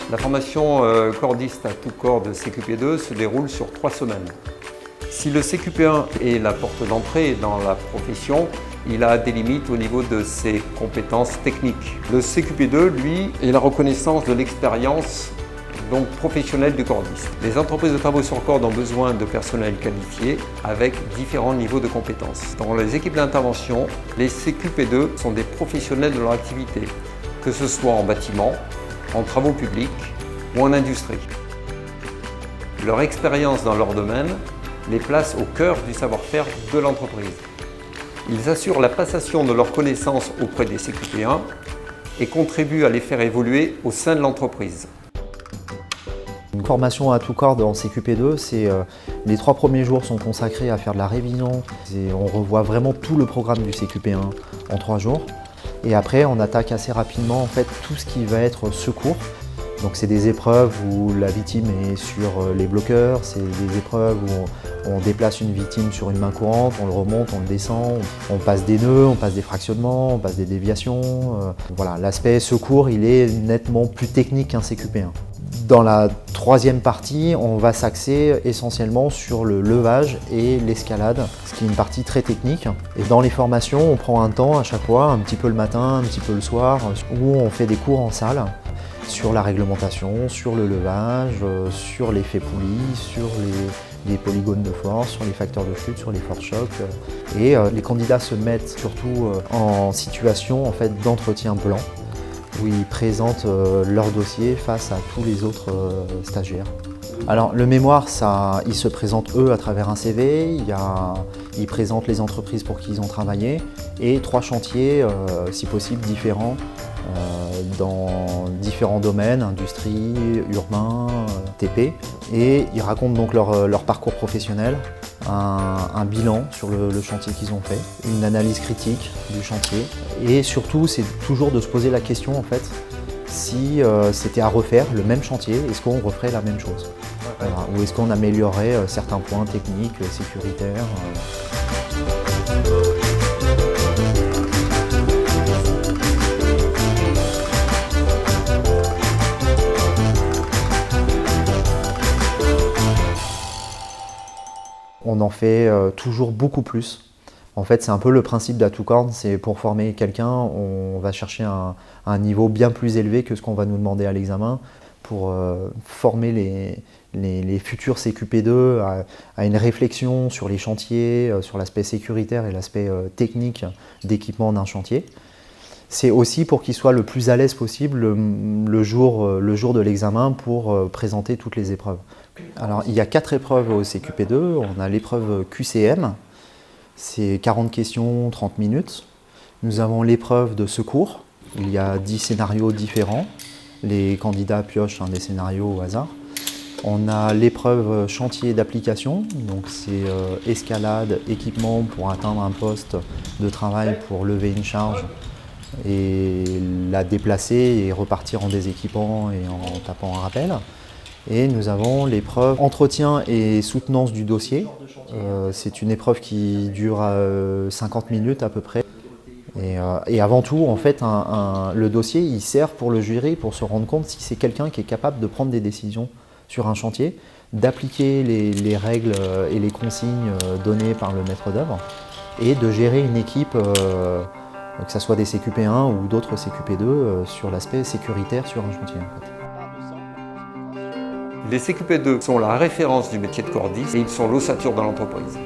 La formation cordiste à tout corps de CQP2 se déroule sur 3 semaines. Si le CQP1 est la porte d'entrée dans la profession, il a des limites au niveau de ses compétences techniques. Le CQP2, lui, est la reconnaissance de l'expérience professionnelle du cordiste. Les entreprises de travaux sur corde ont besoin de personnel qualifié avec différents niveaux de compétences. Dans les équipes d'intervention, les CQP2 sont des professionnels de leur activité, que ce soit en bâtiment, en travaux publics ou en industrie. Leur expérience dans leur domaine les place au cœur du savoir-faire de l'entreprise. Ils assurent la passation de leurs connaissances auprès des CQP1 et contribuent à les faire évoluer au sein de l'entreprise. Une formation à tout corps en CQP2, les 3 premiers jours sont consacrés à faire de la révision. On revoit vraiment tout le programme du CQP1 en 3 jours. Et après, on attaque assez rapidement en fait, tout ce qui va être secours. Donc c'est des épreuves où la victime est sur les bloqueurs, c'est des épreuves où on déplace une victime sur une main courante, on le remonte, on le descend, on passe des nœuds, on passe des fractionnements, on passe des déviations. Voilà, l'aspect secours, il est nettement plus technique qu'un CQP1. Dans la 3e partie, on va s'axer essentiellement sur le levage et l'escalade, ce qui est une partie très technique. Et dans les formations, on prend un temps à chaque fois, un petit peu le matin, un petit peu le soir, où on fait des cours en salle sur la réglementation, sur le levage, sur l'effet poulie, sur les polygones de force, sur les facteurs de chute, sur les forces chocs. Et les candidats se mettent surtout en situation en fait, d'entretien blanc, où ils présentent leur dossier face à tous les autres stagiaires. Alors le mémoire, ils se présentent eux à travers un CV, ils présentent les entreprises pour qui ils ont travaillé et 3 chantiers, si possible différents, dans différents domaines, industrie, urbain, TP. Et ils racontent donc leur parcours professionnel, un bilan sur le chantier qu'ils ont fait, une analyse critique du chantier. Et surtout, c'est toujours de se poser la question en fait, si c'était à refaire le même chantier, est-ce qu'on referait la même chose? Voilà. Ou est-ce qu'on améliorerait certains points techniques, sécuritaires? On en fait toujours beaucoup plus. En fait, c'est un peu le principe d'A2Corn, c'est pour former quelqu'un, on va chercher un niveau bien plus élevé que ce qu'on va nous demander à l'examen pour former les futurs CQP2 à une réflexion sur les chantiers, sur l'aspect sécuritaire et l'aspect technique d'équipement d'un chantier. C'est aussi pour qu'ils soient le plus à l'aise possible le jour de l'examen pour présenter toutes les épreuves. Alors, il y a 4 épreuves au CQP2. On a l'épreuve QCM, c'est 40 questions, 30 minutes. Nous avons l'épreuve de secours, il y a 10 scénarios différents. Les candidats piochent des scénarios au hasard. On a l'épreuve chantier d'application, donc c'est escalade, équipement pour atteindre un poste de travail pour lever une charge et la déplacer et repartir en déséquipant et en tapant un rappel. Et nous avons l'épreuve entretien et soutenance du dossier. C'est une épreuve qui dure 50 minutes à peu près. Et avant tout, en fait, le dossier il sert pour le jury pour se rendre compte si c'est quelqu'un qui est capable de prendre des décisions sur un chantier, d'appliquer les règles et les consignes données par le maître d'œuvre et de gérer une équipe, que ce soit des CQP1 ou d'autres CQP2, sur l'aspect sécuritaire sur un chantier. En fait. Les CQP2 sont la référence du métier de cordiste et ils sont l'ossature de l'entreprise.